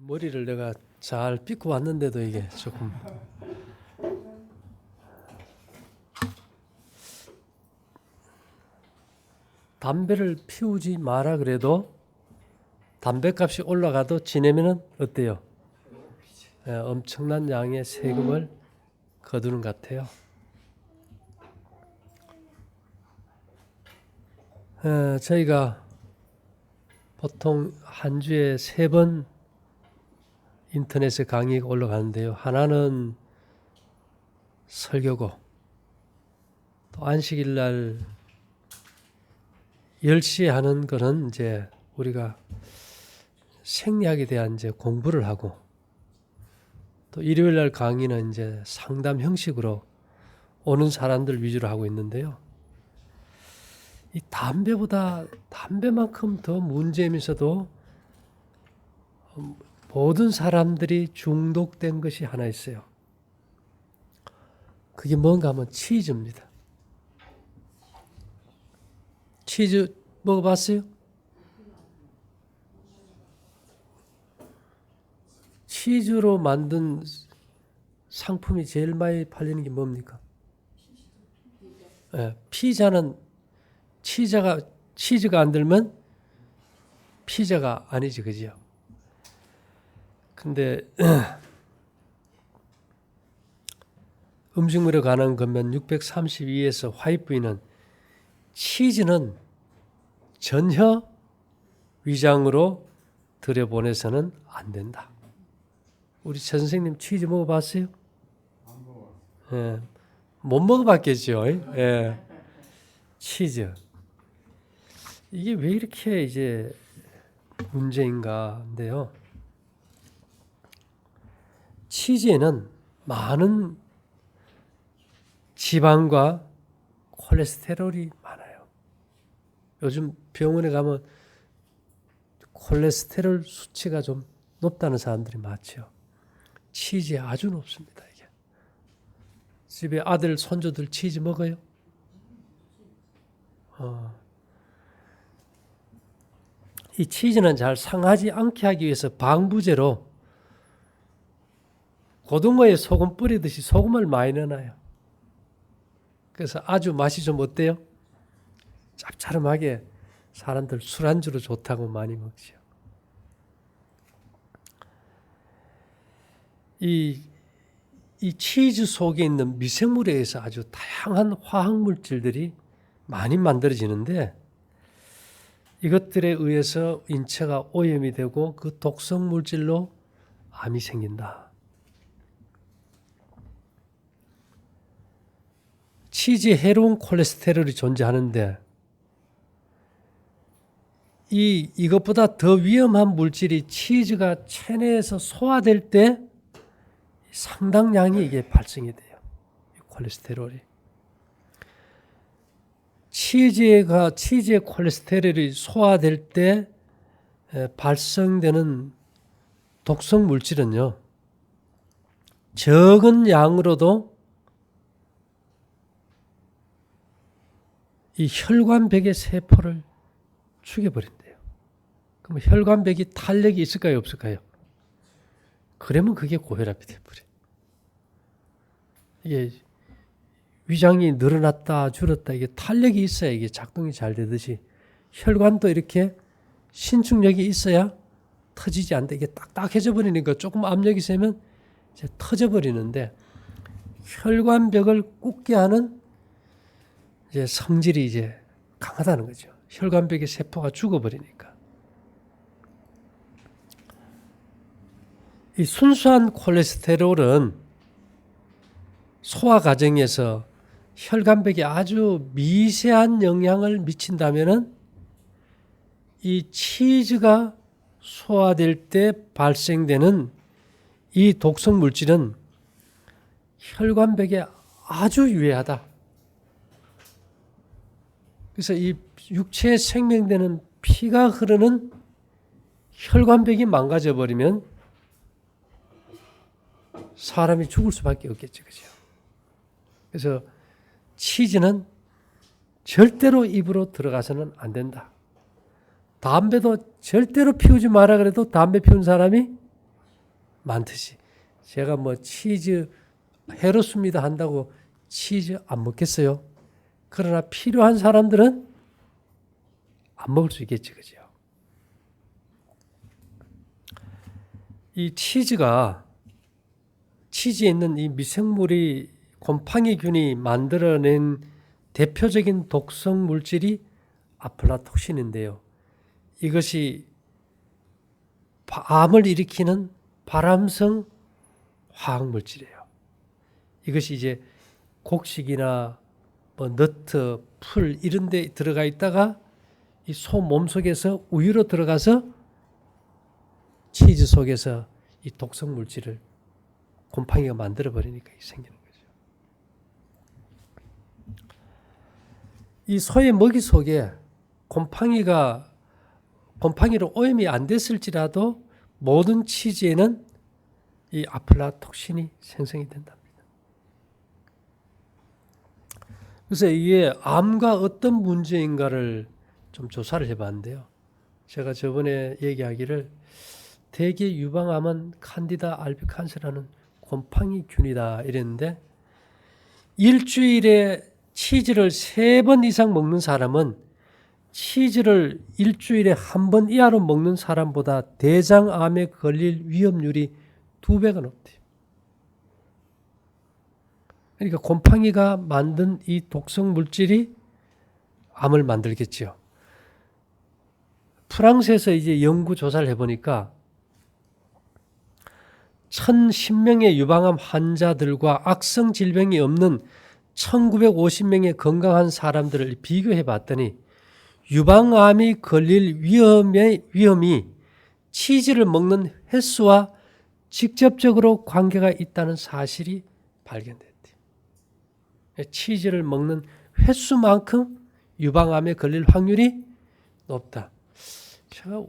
머리를 내가 잘 빗고 왔는데도 이게 조금 담배를 피우지 마라 그래도 담배값이 올라가도 지내면은 어때요? 엄청난 양의 세금을 거두는 것 같아요. 저희가 보통 한 주에 3번 인터넷에 강의가 올라가는데요. 하나는 설교고 또 안식일 날 10시에 하는 거는 이제 우리가 생리학에 대한 이제 공부를 하고 또 일요일 날 강의는 이제 상담 형식으로 오는 사람들 위주로 하고 있는데요. 이 담배만큼 더 문제이면서도 모든 사람들이 중독된 것이 하나 있어요. 그게 뭔가 하면 치즈입니다. 치즈 먹어봤어요? 치즈로 만든 상품이 제일 많이 팔리는 게 뭡니까? 피자는 치즈가 안 들면 피자가 아니지, 그죠? 근데 음식물에 관한 것면 632에서 화이트부인은 치즈는 전혀 위장으로 들여보내서는 안 된다. 우리 전 선생님 치즈 먹어봤어요? 안 먹어봤어요. 못 먹어봤겠죠. 치즈. 이게 왜 이렇게 이제 문제인가인데요. 치즈에는 많은 지방과 콜레스테롤이 많아요. 요즘 병원에 가면 콜레스테롤 수치가 좀 높다는 사람들이 많죠. 치즈에 아주 높습니다. 이게. 집에 아들, 손주들 치즈 먹어요? 이 치즈는 잘 상하지 않게 하기 위해서 방부제로 고등어에 소금 뿌리듯이 소금을 많이 넣어놔요. 그래서 아주 맛이 좀 어때요? 짭짤하게 사람들 술안주로 좋다고 많이 먹죠. 이 치즈 속에 있는 미생물에 의해서 아주 다양한 화학물질들이 많이 만들어지는데 이것들에 의해서 인체가 오염이 되고 그 독성 물질로 암이 생긴다. 치즈에 해로운 콜레스테롤이 존재하는데 이것보다 더 위험한 물질이 치즈가 체내에서 소화될 때 상당량이 이게 발생이 돼요. 콜레스테롤이. 치즈의 콜레스테롤이 소화될 때 발생되는 독성 물질은요. 적은 양으로도 이 혈관벽의 세포를 죽여버린대요. 그럼 혈관벽이 탄력이 있을까요? 없을까요? 그러면 그게 고혈압이 돼버려요. 이게 위장이 늘어났다 줄었다 이게 탄력이 있어야 이게 작동이 잘 되듯이 혈관도 이렇게 신축력이 있어야 터지지 않는다. 이게 딱딱해져 버리니까 조금 압력이 세면 이제 터져버리는데 혈관벽을 굳게 하는 이제 성질이 이제 강하다는 거죠. 혈관벽의 세포가 죽어버리니까. 이 순수한 콜레스테롤은 소화 과정에서 혈관벽에 아주 미세한 영향을 미친다면은 이 치즈가 소화될 때 발생되는 이 독성 물질은 혈관벽에 아주 유해하다. 그래서 이 육체에 생명되는 피가 흐르는 혈관벽이 망가져 버리면 사람이 죽을 수밖에 없겠죠. 그죠? 그래서 치즈는 절대로 입으로 들어가서는 안 된다. 담배도 절대로 피우지 마라 그래도 담배 피운 사람이 많듯이 제가 뭐 치즈 해롭습니다 한다고 치즈 안 먹겠어요? 그러나 필요한 사람들은 안 먹을 수 있겠지, 그죠? 이 치즈에 있는 이 미생물이 곰팡이균이 만들어낸 대표적인 독성 물질이 아플라톡신인데요. 이것이 암을 일으키는 발암성 화학 물질이에요. 이것이 이제 곡식이나 뭐 너트, 풀 이런 데 들어가 있다가 이 소 몸속에서 우유로 들어가서 치즈 속에서 이 독성 물질을 곰팡이가 만들어 버리니까 생기는 거죠. 이 소의 먹이 속에 곰팡이로 오염이 안 됐을지라도 모든 치즈에는 이 아플라톡신이 생성이 된답니다. 그래서 이게 암과 어떤 문제인가를 좀 조사를 해봤는데요. 제가 저번에 얘기하기를 대개 유방암은 칸디다 알비칸스라는 곰팡이균이다 이랬는데 일주일에 치즈를 3번 이상 먹는 사람은 치즈를 일주일에 한 번 이하로 먹는 사람보다 대장암에 걸릴 위험률이 2배가 높대요. 그러니까 곰팡이가 만든 이 독성 물질이 암을 만들겠죠. 프랑스에서 이제 연구 조사를 해보니까 1,010명의 유방암 환자들과 악성 질병이 없는 1,950명의 건강한 사람들을 비교해 봤더니 유방암이 걸릴 위험이 치즈를 먹는 횟수와 직접적으로 관계가 있다는 사실이 발견됐대요. 치즈를 먹는 횟수만큼 유방암에 걸릴 확률이 높다. 제가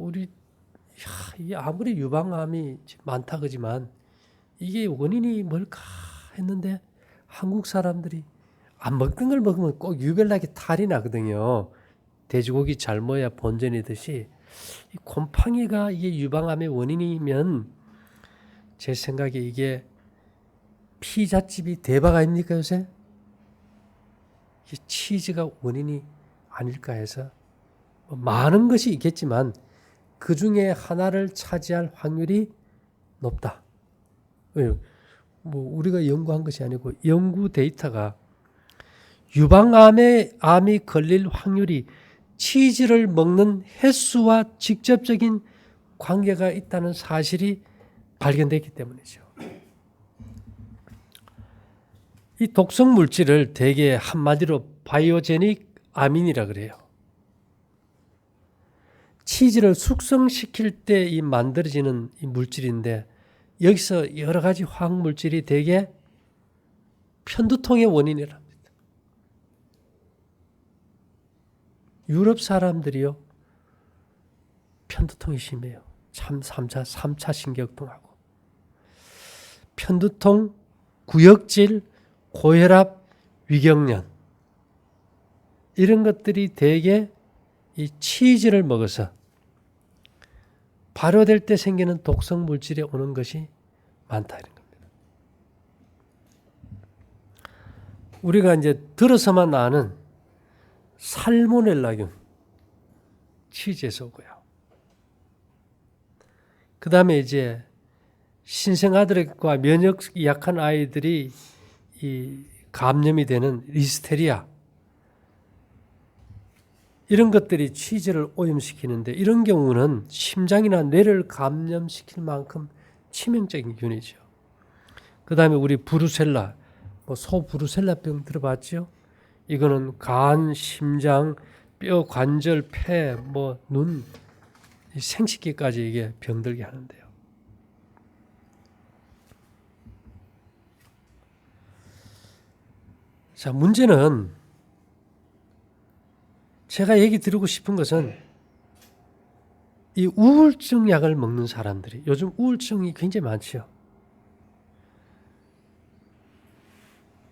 아무리 유방암이 많다 그지만 이게 원인이 뭘까 했는데 한국 사람들이 안 먹던 걸 먹으면 꼭 유별나게 탈이 나거든요. 돼지고기 잘 먹어야 본전이듯이 이 곰팡이가 이게 유방암의 원인이면 제 생각에 이게 피자집이 대박 아닙니까 요새? 이 치즈가 원인이 아닐까 해서 많은 것이 있겠지만 그 중에 하나를 차지할 확률이 높다. 왜요? 뭐 우리가 연구한 것이 아니고 연구 데이터가 암이 걸릴 확률이 치즈를 먹는 횟수와 직접적인 관계가 있다는 사실이 발견됐기 때문이죠. 이 독성 물질을 대개 한마디로 바이오제닉 아민이라 그래요. 치즈를 숙성시킬 때 이 만들어지는 이 물질인데 여기서 여러 가지 화학 물질이 대개 편두통의 원인이랍니다. 유럽 사람들이요 편두통이 심해요. 3차 신경통하고 편두통, 구역질, 고혈압, 위경련 이런 것들이 대개 이 치즈를 먹어서 발효될 때 생기는 독성 물질에 오는 것이 많다 이런 겁니다. 우리가 이제 들어서만 아는 살모넬라균 치즈에서 오고요. 그 다음에 이제 신생아들과 면역이 약한 아이들이 이 감염이 되는 리스테리아 이런 것들이 치즈를 오염시키는데 이런 경우는 심장이나 뇌를 감염시킬 만큼 치명적인 균이죠. 그 다음에 우리 브루셀라, 소브루셀라병 들어봤죠? 이거는 간, 심장, 뼈, 관절, 폐, 눈, 생식기까지 이게 병들게 하는데요. 자, 문제는 제가 얘기 드리고 싶은 것은 이 우울증 약을 먹는 사람들이 요즘 우울증이 굉장히 많죠.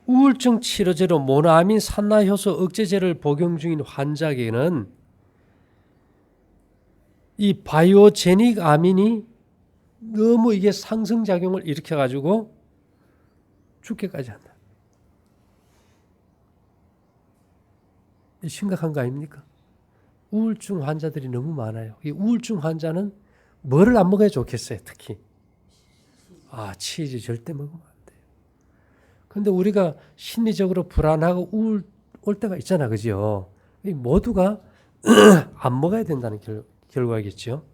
우울증 치료제로 모노아민 산화효소 억제제를 복용 중인 환자에게는 이 바이오제닉 아민이 너무 이게 상승작용을 일으켜가지고 죽게까지 한다. 심각한 거 아닙니까? 우울증 환자들이 너무 많아요. 이 우울증 환자는 뭐를 안 먹어야 좋겠어요, 특히. 치즈 절대 먹으면 안 돼요. 근데 우리가 심리적으로 불안하고 우울 올 때가 있잖아, 그죠? 모두가 안 먹어야 된다는 결과겠죠.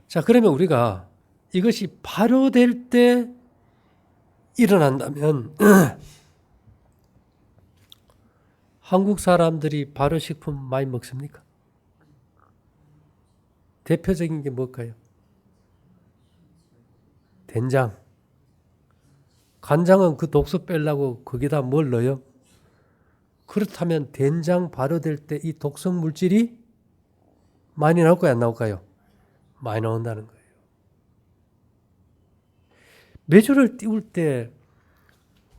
자, 그러면 우리가 이것이 발효될 때 일어난다면 한국 사람들이 발효식품 많이 먹습니까? 대표적인 게 뭘까요? 된장. 간장은 그 독소 빼려고 거기다 뭘 넣어요? 그렇다면 된장 발효될 때 이 독성 물질이 많이 나올까요? 안 나올까요? 많이 나온다는 거예요. 메주를 띄울 때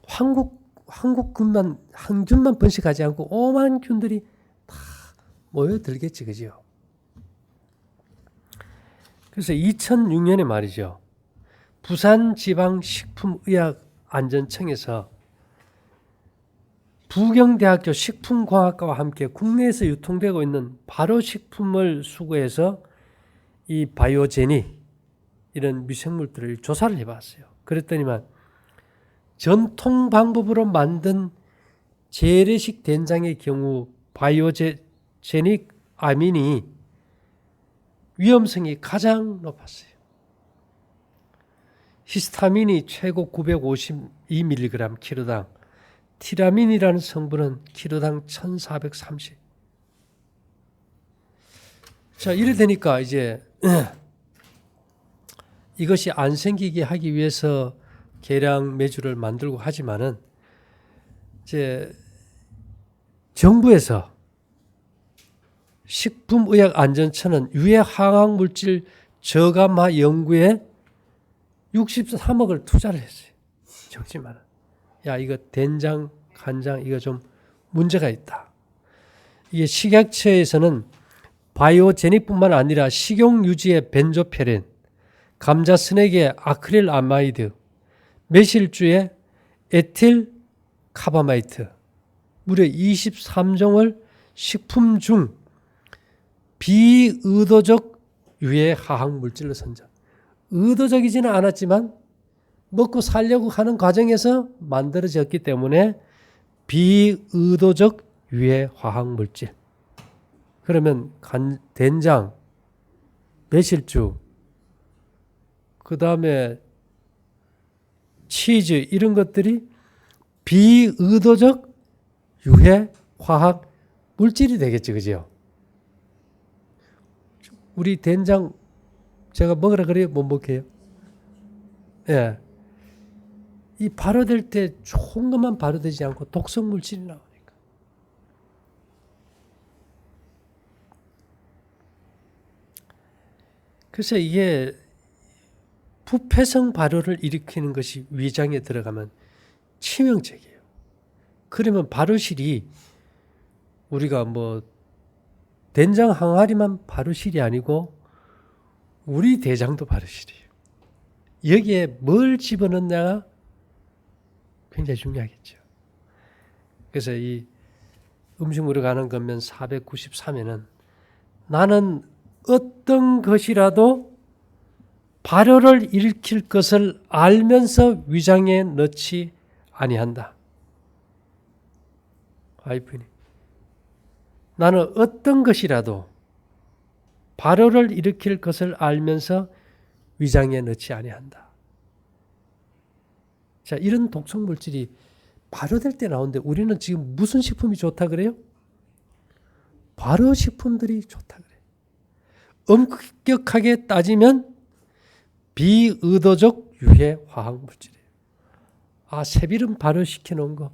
한국균만 항균만 번식하지 않고 오만 균들이 다 모여들겠지, 그죠? 그래서 2006년에 말이죠. 부산지방식품의약안전청에서 부경대학교 식품공학과와 함께 국내에서 유통되고 있는 발효식품을 수거해서 이 바이오제닉 이런 미생물들을 조사를 해봤어요. 그랬더니만 전통 방법으로 만든 재래식 된장의 경우 바이오제닉 아민이 위험성이 가장 높았어요. 히스타민이 최고 952mg 키로당, 티라민이라는 성분은 키로당 1430. 자, 이래 되니까 이제 이것이 안 생기게 하기 위해서 계량 메주를 만들고 하지만은 이제 정부에서 식품의약안전처는 유해 화학물질 저감화 연구에 63억을 투자를 했어요. 적지만 야, 이거 된장, 간장 이거 좀 문제가 있다. 이게 식약처에서는 바이오제닉뿐만 아니라 식용 유지의 벤조페린, 감자 스낵의 아크릴아마이드, 매실주의 에틸 카바마이트 무려 23종을 식품 중 비의도적 유해 화학 물질로 선정. 의도적이지는 않았지만 먹고 살려고 하는 과정에서 만들어졌기 때문에 비의도적 유해 화학 물질. 그러면 된장, 매실주, 그 다음에 치즈 이런 것들이 비의도적 유해 화학 물질이 되겠죠, 그죠? 우리 된장 제가 먹으라 그래요? 못 먹게요? 예. 이 발효될 때 좋은 것만 발효되지 않고 독성 물질이 나오니까. 그래서 이게 부패성 발효를 일으키는 것이 위장에 들어가면 치명적이에요. 그러면 발효실이 우리가 뭐 된장 항아리만 발효실이 아니고 우리 대장도 발효실이에요. 여기에 뭘 집어넣느냐가 굉장히 중요하겠죠. 그래서 이 음식물에 관한 것면 493에는 나는 어떤 것이라도 발효를 일으킬 것을 알면서 위장에 넣지 아니한다. 와이프니 나는 어떤 것이라도 발효를 일으킬 것을 알면서 위장에 넣지 아니한다. 자, 이런 독성 물질이 발효될 때 나오는데 우리는 지금 무슨 식품이 좋다 그래요? 발효식품들이 좋다 그래요. 엄격하게 따지면 비의도적 유해 화학 물질이에요. 새비름 발효시켜 놓은 거,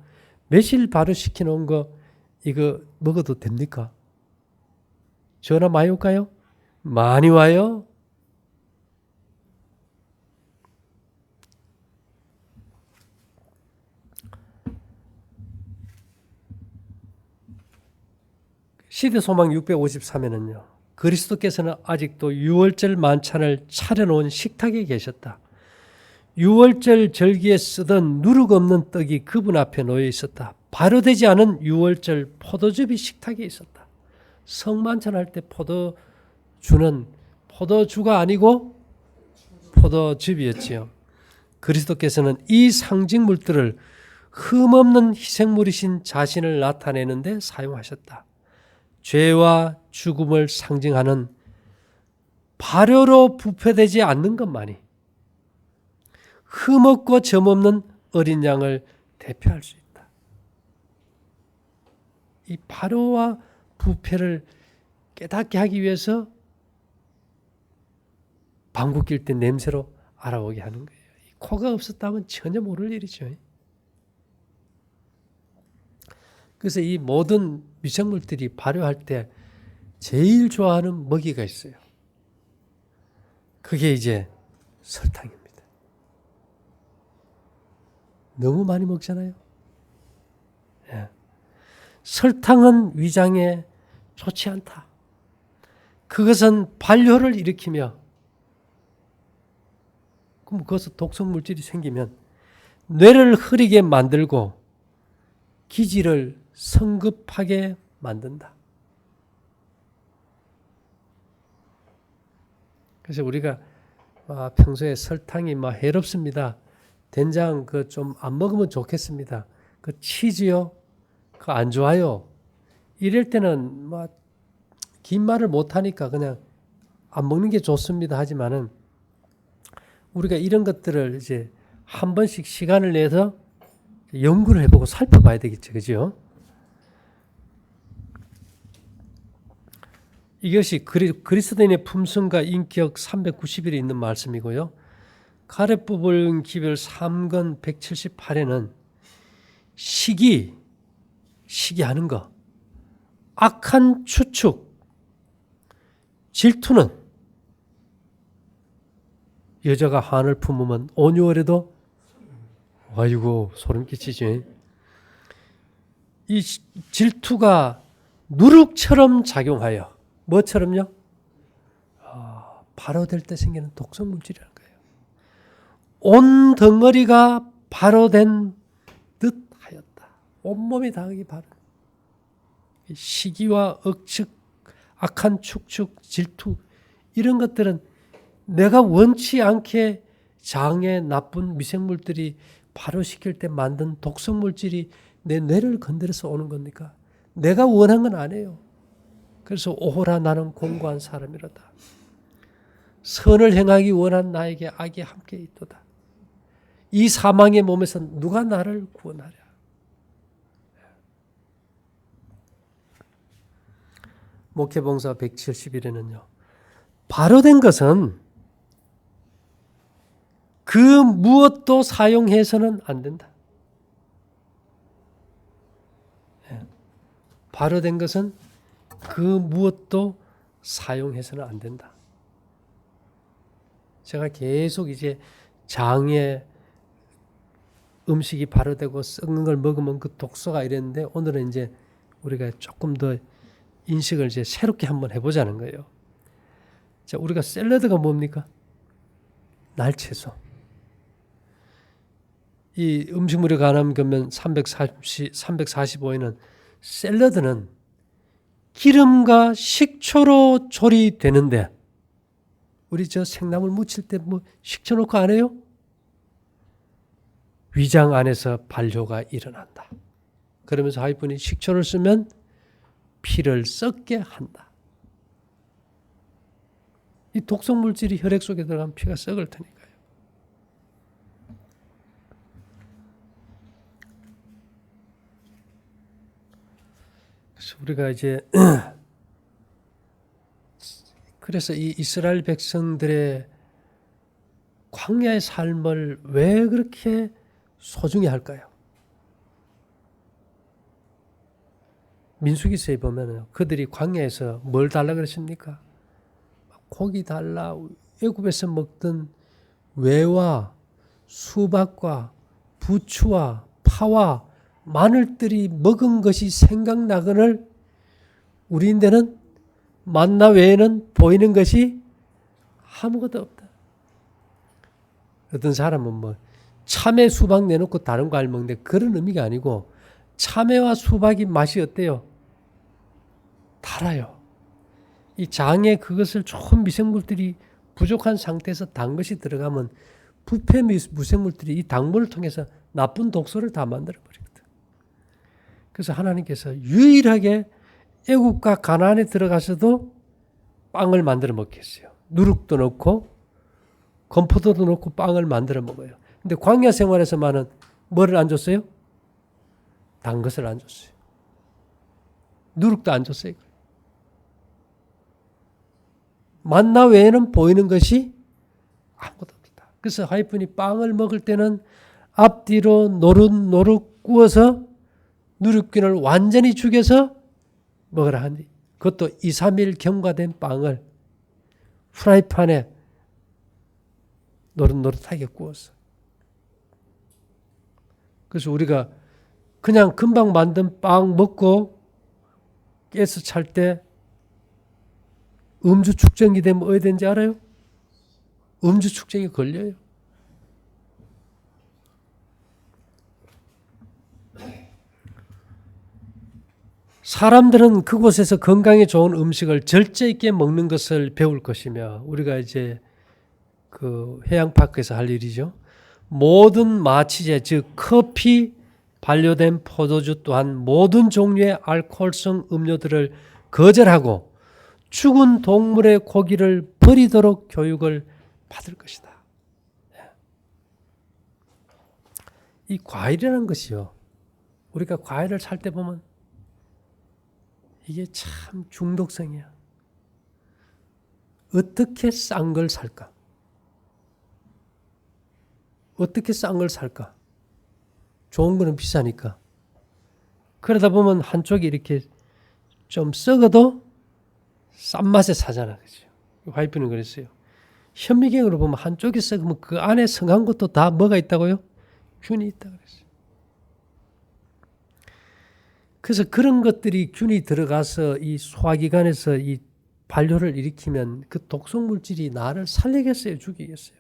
매실 발효시켜 놓은 거 이거 먹어도 됩니까? 전화 많이 올까요? 많이 와요. 시대소망 653에는요. 그리스도께서는 아직도 유월절 만찬을 차려놓은 식탁에 계셨다. 유월절 절기에 쓰던 누룩 없는 떡이 그분 앞에 놓여 있었다. 발효되지 않은 유월절 포도즙이 식탁에 있었다. 성만찬할 때 포도주는 포도주가 아니고 포도즙이었지요. 그리스도께서는 이 상징물들을 흠없는 희생물이신 자신을 나타내는데 사용하셨다. 죄와 죽음을 상징하는 발효로 부패되지 않는 것만이 흠없고 점없는 어린 양을 대표할 수 있다. 이 발효와 부패를 깨닫게 하기 위해서 방구 낄 때 냄새로 알아보게 하는 거예요. 코가 없었다면 전혀 모를 일이죠. 그래서 이 모든 미생물들이 발효할 때 제일 좋아하는 먹이가 있어요. 그게 이제 설탕입니다. 너무 많이 먹잖아요. 예. 설탕은 위장에 좋지 않다. 그것은 발효를 일으키며 그럼 거기서 독성 물질이 생기면 뇌를 흐리게 만들고 기지를 성급하게 만든다. 그래서 우리가 평소에 설탕이 해롭습니다. 된장 그 좀 안 먹으면 좋겠습니다. 그 치즈요, 그 안 좋아요. 이럴 때는 긴 말을 못 하니까 그냥 안 먹는 게 좋습니다. 하지만은 우리가 이런 것들을 이제 한 번씩 시간을 내서 연구를 해보고 살펴봐야 되겠죠. 그죠? 이것이 그리스도인의 품성과 인격 390일에 있는 말씀이고요. 가래법을 기별 3권 178에는 시기하는 것, 악한 추측, 질투는 여자가 한을 품으면 온유월에도 아이고 소름 끼치지. 이 질투가 누룩처럼 작용하여 뭐처럼요? 발효될 때 생기는 독성 물질이라는 거예요. 온 덩어리가 발효된 듯 하였다. 온몸이 당하기 바른. 시기와 억측, 악한 축축, 질투 이런 것들은 내가 원치 않게 장에 나쁜 미생물들이 발효시킬 때 만든 독성 물질이 내 뇌를 건드려서 오는 겁니까? 내가 원한 건 아니에요. 그래서 오호라 나는 공고한 사람이로다. 선을 행하기 원한 나에게 악이 함께 있도다. 이 사망의 몸에서 누가 나를 구원하랴. 목회봉사 170일에는요. 발효된 것은 그 무엇도 사용해서는 안 된다. 발효된 것은 그 무엇도 사용해서는 안 된다. 제가 계속 이제 장에 음식이 발효되고 썩는 걸 먹으면 그 독소가 이랬는데 오늘은 이제 우리가 조금 더 인식을 이제 새롭게 한번 해보자는 거예요. 자, 우리가 샐러드가 뭡니까? 날채소. 이 음식물에 관한 거면 345에는 샐러드는 기름과 식초로 조리되는데 우리 저 생나물 무칠 때 식초 넣고 안 해요? 위장 안에서 발효가 일어난다. 그러면서 하이픈이 식초를 쓰면 피를 썩게 한다. 이 독성 물질이 혈액 속에 들어가면 피가 썩을 테니까요. 그래서 우리가 이제 그래서 이 이스라엘 백성들의 광야의 삶을 왜 그렇게 소중히 할까요? 민수기서에 보면 그들이 광야에서 뭘 달라 그랬습니까? 고기 달라. 애굽에서 먹던 외와 수박과 부추와 파와 마늘들이 먹은 것이 생각나거늘 우리인데는 만나 외에는 보이는 것이 아무것도 없다. 어떤 사람은 뭐 참외 수박 내놓고 다른 과일 먹는데 그런 의미가 아니고 참외와 수박이 맛이 어때요? 달아요. 이 장에 그것을 좋은 미생물들이 부족한 상태에서 단 것이 들어가면 부패 미생물들이 이 당분을 통해서 나쁜 독소를 다 만들어 버리거든. 그래서 하나님께서 유일하게 애국과 가나안에 들어가서도 빵을 만들어 먹게 했어요. 누룩도 넣고 건포도도 넣고 빵을 만들어 먹어요. 근데 광야 생활에서만은 뭐를 안 줬어요? 단 것을 안 줬어요. 누룩도 안 줬어요. 만나 외에는 보이는 것이 아무것도 없다. 그래서 하이픈이 빵을 먹을 때는 앞뒤로 노릇노릇 구워서 누룩균을 완전히 죽여서 먹으라 하니 그것도 2, 3일 경과된 빵을 프라이팬에 노릇노릇하게 구워서. 그래서 우리가 그냥 금방 만든 빵 먹고 가스 찰 때 음주 축정이 되면 어디 되는지 알아요? 음주 축정이 걸려요. 사람들은 그곳에서 건강에 좋은 음식을 절제 있게 먹는 것을 배울 것이며 우리가 이제 그 해양파크에서 할 일이죠. 모든 마취제 즉 커피, 발효된 포도주 또한 모든 종류의 알코올성 음료들을 거절하고 죽은 동물의 고기를 버리도록 교육을 받을 것이다. 이 과일이라는 것이요. 우리가 과일을 살 때 보면 이게 참 중독성이야. 어떻게 싼 걸 살까? 어떻게 싼 걸 살까? 좋은 거는 비싸니까. 그러다 보면 한쪽이 이렇게 좀 썩어도 싼 맛에 사잖아. 그죠? 와이프는 그랬어요. 현미경으로 보면 한쪽이 썩으면 그 안에 성한 것도 다 뭐가 있다고요? 균이 있다 그랬어요. 그래서 그런 것들이 균이 들어가서 이 소화기관에서 이 발효를 일으키면 그 독성 물질이 나를 살리겠어요? 죽이겠어요?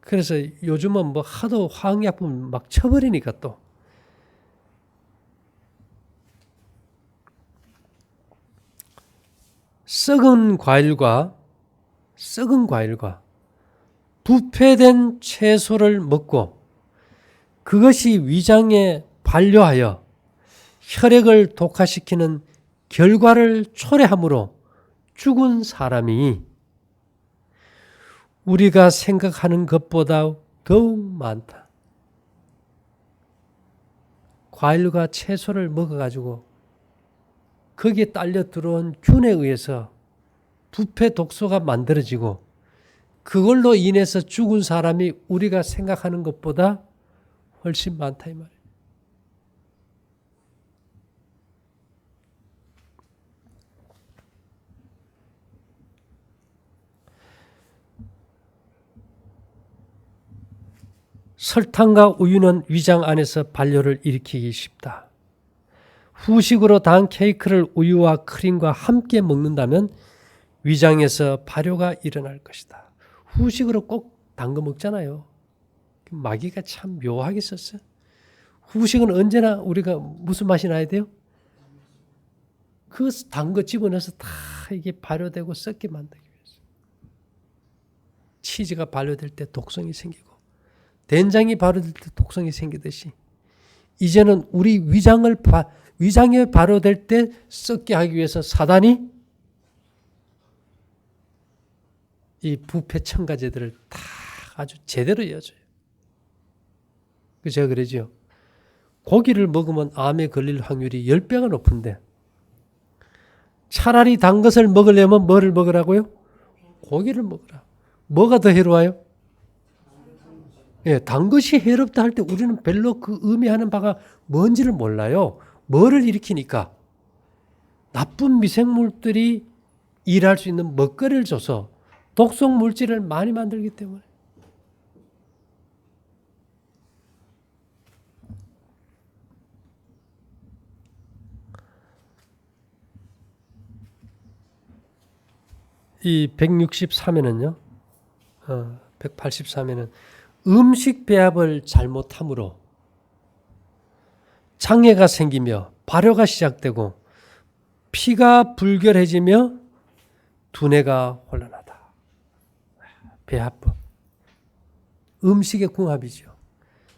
그래서 요즘은 뭐 하도 화학약품 막 쳐버리니까 또 썩은 과일과 부패된 채소를 먹고 그것이 위장에 반려하여 혈액을 독화시키는 결과를 초래하므로 죽은 사람이 우리가 생각하는 것보다 더욱 많다. 과일과 채소를 먹어가지고 거기에 딸려 들어온 균에 의해서 부패 독소가 만들어지고 그걸로 인해서 죽은 사람이 우리가 생각하는 것보다 훨씬 많다 이 말이에요. 설탕과 우유는 위장 안에서 발효를 일으키기 쉽다. 후식으로 단 케이크를 우유와 크림과 함께 먹는다면 위장에서 발효가 일어날 것이다. 후식으로 꼭 단 거 먹잖아요. 마귀가 참 묘하게 썼어요. 후식은 언제나 우리가 무슨 맛이 나야 돼요? 그 단 거 집어넣어서 다 이게 발효되고 썩게 만들기 위해서. 치즈가 발효될 때 독성이 생기고 된장이 발효될 때 독성이 생기듯이 이제는 우리 위장에 발효될 때 썩게 하기 위해서 사단이 이 부패 첨가제들을 다 아주 제대로 이어줘요. 제가 그러죠. 고기를 먹으면 암에 걸릴 확률이 10배가 높은데 차라리 단 것을 먹으려면 뭐를 먹으라고요? 고기를 먹으라. 뭐가 더 해로워요? 예, 단 것이 해롭다 할 때 우리는 별로 그 의미하는 바가 뭔지를 몰라요. 뭐를 일으키니까? 나쁜 미생물들이 일할 수 있는 먹거리를 줘서 독성 물질을 많이 만들기 때문에. 이 163회는요. 183회는 음식 배합을 잘못함으로 장애가 생기며 발효가 시작되고 피가 불결해지며 두뇌가 혼란하다. 배합법. 음식의 궁합이죠.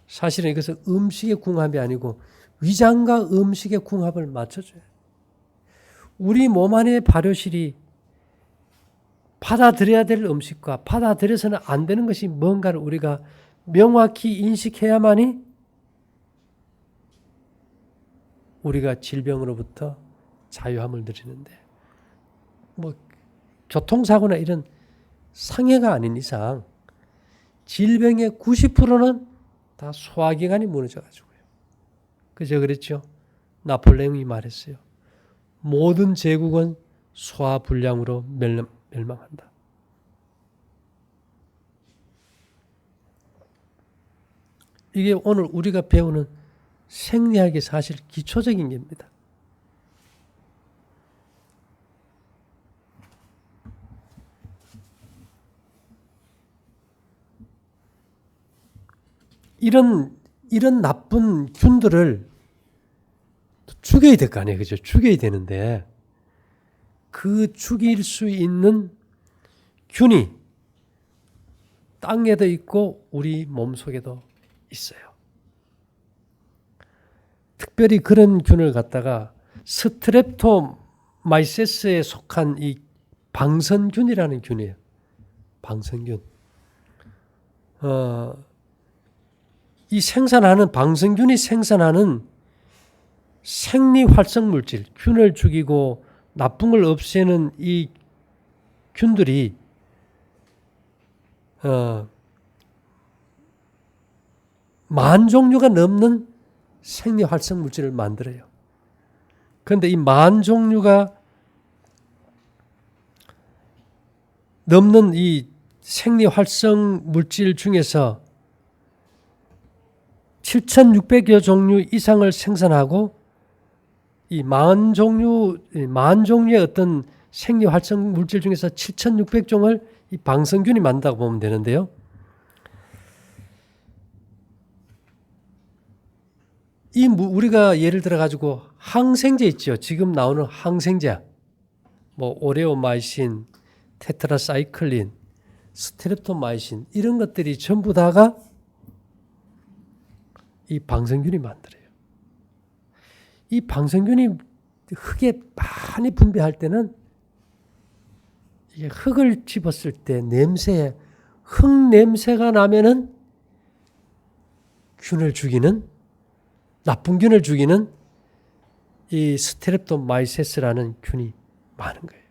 사실은 이것은 음식의 궁합이 아니고 위장과 음식의 궁합을 맞춰줘요. 우리 몸 안의 발효실이 받아들여야 될 음식과 받아들여서는 안 되는 것이 뭔가를 우리가 명확히 인식해야만이 우리가 질병으로부터 자유함을 누리는데, 뭐 교통사고나 이런 상해가 아닌 이상 질병의 90%는 다 소화기관이 무너져가지고요. 그저 그랬죠. 나폴레옹이 말했어요. 모든 제국은 소화불량으로 멸망한다. 이게 오늘 우리가 배우는 생리학의 사실 기초적인 겁니다. 이런 나쁜 균들을 죽여야 될 거 아니에요. 그죠? 죽여야 되는데 그 죽일 수 있는 균이 땅에도 있고 우리 몸속에도 있어요. 특별히 그런 균을 갖다가 스트랩토마이세스에 속한 이 방선균이라는 균이에요. 방선균. 이 방선균이 생산하는 생리활성 물질, 균을 죽이고 나쁜 걸 없애는 이 균들이 만 종류가 넘는 생리활성 물질을 만들어요. 그런데 이 만 종류가 넘는 이 생리활성 물질 중에서 7,600여 종류 이상을 생산하고 이 만 종류의 어떤 생리활성 물질 중에서 7,600종을 이 방선균이 만든다고 보면 되는데요. 우리가 예를 들어 가지고 항생제 있죠. 지금 나오는 항생제, 뭐 오레오마이신, 테트라사이클린, 스트랩토마이신 이런 것들이 전부 다가 이 방선균이 만들어요. 이 방선균이 흙에 많이 분비할 때는 이게 흙을 집었을 때 흙 냄새가 나면은 나쁜 균을 죽이는 이 스트랩토마이세스라는 균이 많은 거예요.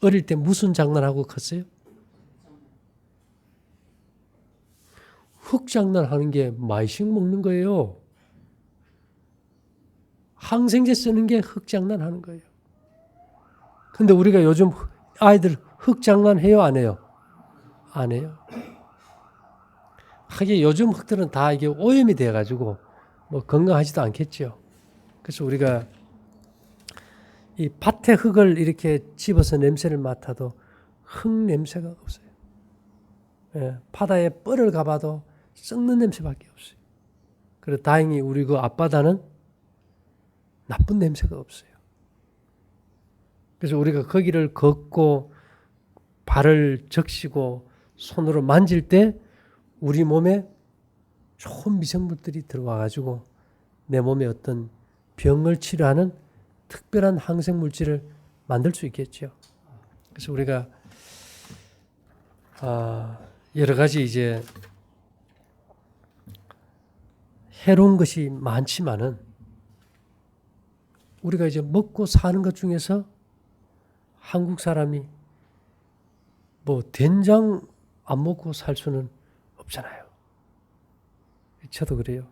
어릴 때 무슨 장난하고 컸어요? 흙 장난하는 게 마이식 먹는 거예요. 항생제 쓰는 게 흙 장난하는 거예요. 근데 우리가 요즘 아이들 흙 장난해요, 안 해요? 안 해요. 하긴 요즘 흙들은 다 이게 오염이 돼가지고 뭐 건강하지도 않겠죠. 그래서 우리가 이 밭의 흙을 이렇게 집어서 냄새를 맡아도 흙 냄새가 없어요. 예, 바다에 뻘을 가봐도 썩는 냄새밖에 없어요. 그래서 다행히 우리 그 앞바다는 나쁜 냄새가 없어요. 그래서 우리가 거기를 걷고 발을 적시고 손으로 만질 때 우리 몸에 좋은 미생물들이 들어와가지고 내 몸에 어떤 병을 치료하는 특별한 항생물질을 만들 수 있겠죠. 그래서 우리가 여러 가지 이제 해로운 것이 많지만은 우리가 이제 먹고 사는 것 중에서 한국 사람이 뭐 된장 안 먹고 살 수는 없잖아요. 저도 그래요.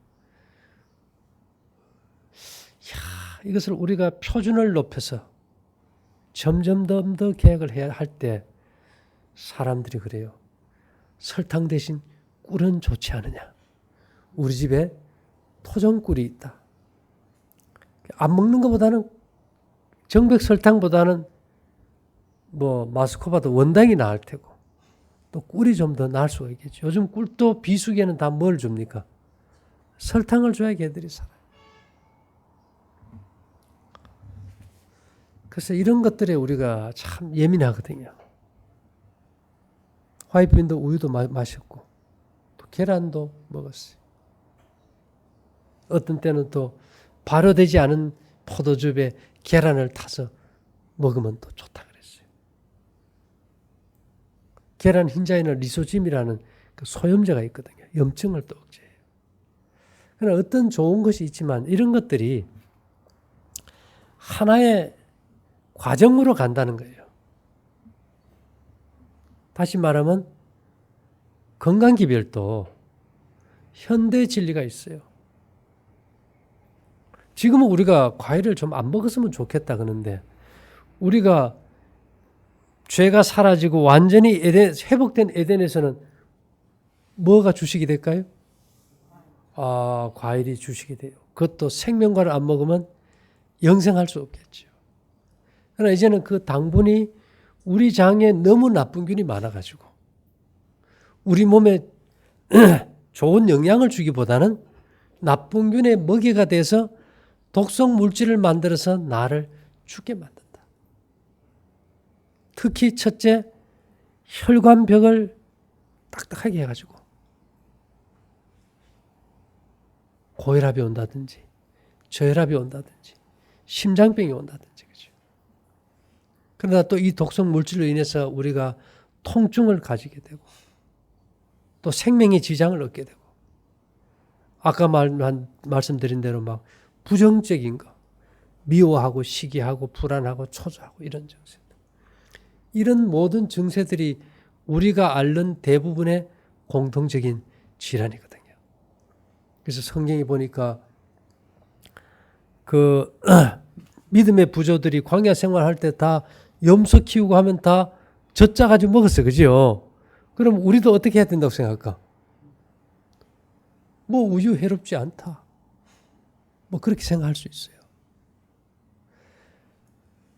이것을 우리가 표준을 높여서 점점 더 계획을 해야 할 때 사람들이 그래요. 설탕 대신 꿀은 좋지 않느냐. 우리 집에 토종꿀이 있다. 안 먹는 것보다는 정백 설탕보다는 뭐 마스코바도 원당이 나을 테고 또 꿀이 좀 더 나을 수가 있겠죠. 요즘 꿀도 비수기에는 다 뭘 줍니까? 설탕을 줘야 개들이 살아요. 그래서 이런 것들에 우리가 참 예민하거든요. 와이프인도 우유도 마셨고 또 계란도 먹었어요. 어떤 때는 또 발효되지 않은 포도즙에 계란을 타서 먹으면 또 좋다 그랬어요. 계란 흰자에는 리소짐이라는 그 소염제가 있거든요. 염증을 또 억제해요. 그러나 어떤 좋은 것이 있지만 이런 것들이 하나의 과정으로 간다는 거예요. 다시 말하면 건강기별도 현대 진리가 있어요. 지금은 우리가 과일을 좀 안 먹었으면 좋겠다 그러는데 우리가 죄가 사라지고 완전히 회복된 에덴에서는 뭐가 주식이 될까요? 과일이 주식이 돼요. 그것도 생명과를 안 먹으면 영생할 수 없겠죠. 그러나 이제는 그 당분이 우리 장에 너무 나쁜 균이 많아가지고 우리 몸에 좋은 영향을 주기보다는 나쁜 균의 먹이가 돼서 독성 물질을 만들어서 나를 죽게 만든다. 특히 첫째, 혈관벽을 딱딱하게 해가지고 고혈압이 온다든지 저혈압이 온다든지 심장병이 온다든지 그죠. 그러나 또 이 독성 물질로 인해서 우리가 통증을 가지게 되고 또 생명의 지장을 얻게 되고 아까 말씀드린 대로 막 부정적인 거 미워하고 시기하고 불안하고 초조하고 이런 증세들. 이런 모든 증세들이 우리가 앓는 대부분의 공통적인 질환이거든요. 그래서 성경에 보니까 그 믿음의 부조들이 광야 생활할 때 다 염소 키우고 하면 다 젖자 가지고 먹었어요. 그죠? 그럼 우리도 어떻게 해야 된다고 생각할까? 뭐 우유 해롭지 않다. 뭐 그렇게 생각할 수 있어요.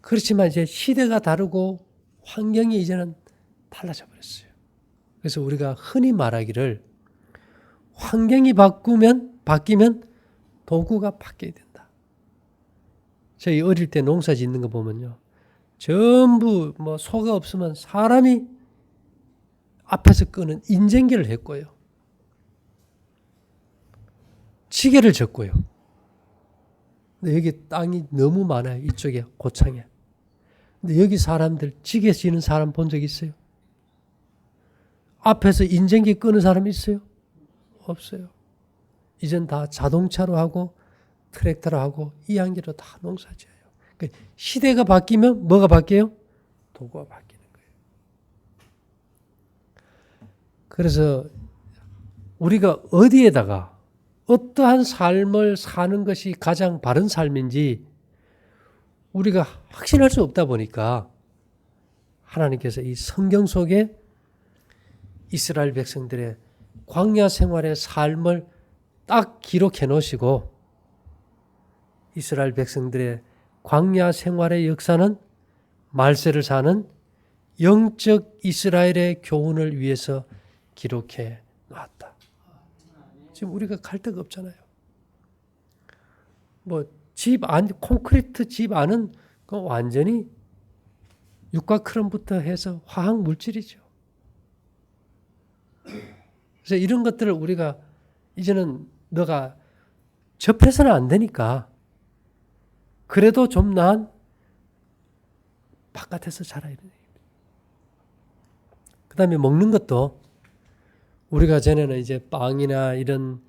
그렇지만 이제 시대가 다르고 환경이 이제는 달라져 버렸어요. 그래서 우리가 흔히 말하기를 환경이 바뀌면 도구가 바뀌어야 된다. 저희 어릴 때 농사 짓는 거 보면요. 전부 뭐 소가 없으면 사람이 앞에서 끄는 인젠기를 했고요. 지게를 졌고요. 근데 여기 땅이 너무 많아요. 이쪽에 고창에. 근데 여기 사람들 지게 지는 사람 본 적 있어요? 앞에서 인젠기 끄는 사람 있어요? 없어요. 이젠 다 자동차로 하고 트랙터로 하고 이항기로 다 농사 지어요. 그러니까 시대가 바뀌면 뭐가 바뀌어요? 도구가 바뀌는 거예요. 그래서 우리가 어디에다가 어떠한 삶을 사는 것이 가장 바른 삶인지 우리가 확신할 수 없다 보니까 하나님께서 이 성경 속에 이스라엘 백성들의 광야 생활의 삶을 딱 기록해 놓으시고 이스라엘 백성들의 광야 생활의 역사는 말세를 사는 영적 이스라엘의 교훈을 위해서 기록해 놨다. 지금 우리가 갈 데가 없잖아요. 뭐 집 안, 콘크리트 집 안은 완전히 육과 크롬부터 해서 화학 물질이죠. 그래서 이런 것들을 우리가 이제는 너가 접해서는 안 되니까 그래도 좀 난 바깥에서 자라야 돼. 그 다음에 먹는 것도 우리가 전에는 이제 빵이나 이런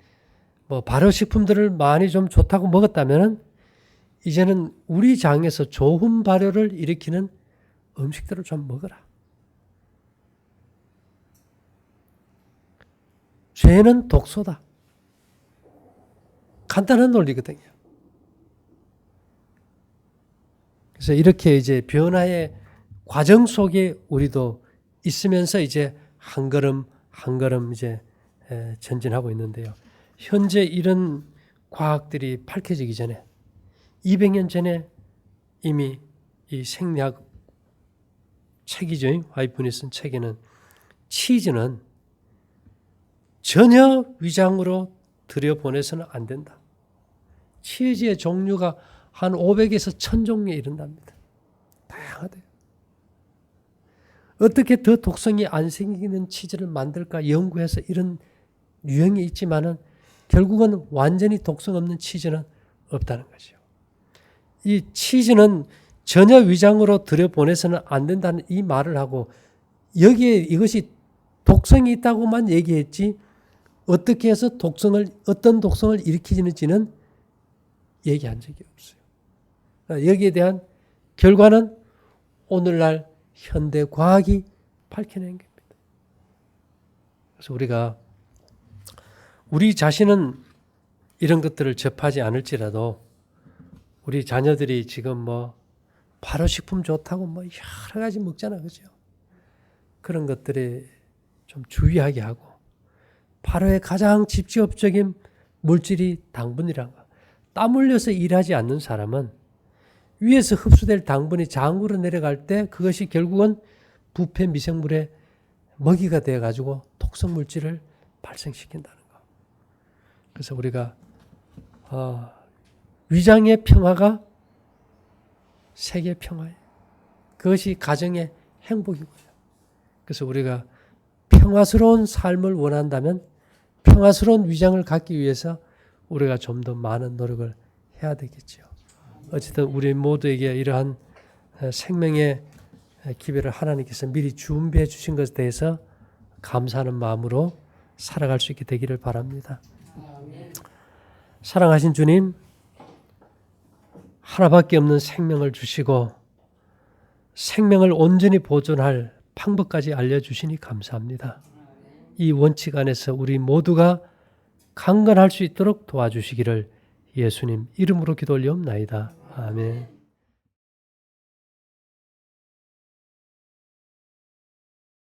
뭐 발효식품들을 많이 좀 좋다고 먹었다면은 이제는 우리 장에서 좋은 발효를 일으키는 음식들을 좀 먹어라. 죄는 독소다. 간단한 논리거든요. 그래서 이렇게 이제 변화의 과정 속에 우리도 있으면서 이제 한 걸음 한 걸음 이제 전진하고 있는데요. 현재 이런 과학들이 밝혀지기 전에 200년 전에 이미 이 생리학 책이죠. 화이픈이 쓴 책에는 치즈는 전혀 위장으로 들여보내서는 안 된다. 치즈의 종류가 한 500에서 1000종류에 이른답니다. 다양하대요. 어떻게 더 독성이 안 생기는 치즈를 만들까 연구해서 이런 유형이 있지만은 결국은 완전히 독성 없는 치즈는 없다는 거죠. 이 치즈는 전혀 위장으로 들여보내서는 안 된다는 이 말을 하고 여기에 이것이 독성이 있다고만 얘기했지 어떻게 해서 어떤 독성을 일으키는지는 얘기한 적이 없어요. 여기에 대한 결과는 오늘날 현대 과학이 밝혀낸 겁니다. 그래서 우리가 우리 자신은 이런 것들을 접하지 않을지라도 우리 자녀들이 지금 뭐 발효식품 좋다고 뭐 여러 가지 먹잖아, 그죠? 그런 것들에 좀 주의하게 하고 발효의 가장 직접적인 물질이 당분이란 거. 땀 흘려서 일하지 않는 사람은 위에서 흡수될 당분이 장으로 내려갈 때 그것이 결국은 부패 미생물의 먹이가 되어가지고 독성 물질을 발생시킨다는 거. 그래서 우리가 위장의 평화가 세계 평화예요. 그것이 가정의 행복이고요. 그래서 우리가 평화스러운 삶을 원한다면 평화스러운 위장을 갖기 위해서 우리가 좀 더 많은 노력을 해야 되겠죠. 어쨌든 우리 모두에게 이러한 생명의 기회를 하나님께서 미리 준비해 주신 것에 대해서 감사하는 마음으로 살아갈 수 있게 되기를 바랍니다. 사랑하신 주님, 하나밖에 없는 생명을 주시고 생명을 온전히 보존할 방법까지 알려주시니 감사합니다. 이 원칙 안에서 우리 모두가 강건할 수 있도록 도와주시기를 예수님 이름으로 기도 올리옵나이다. 아멘.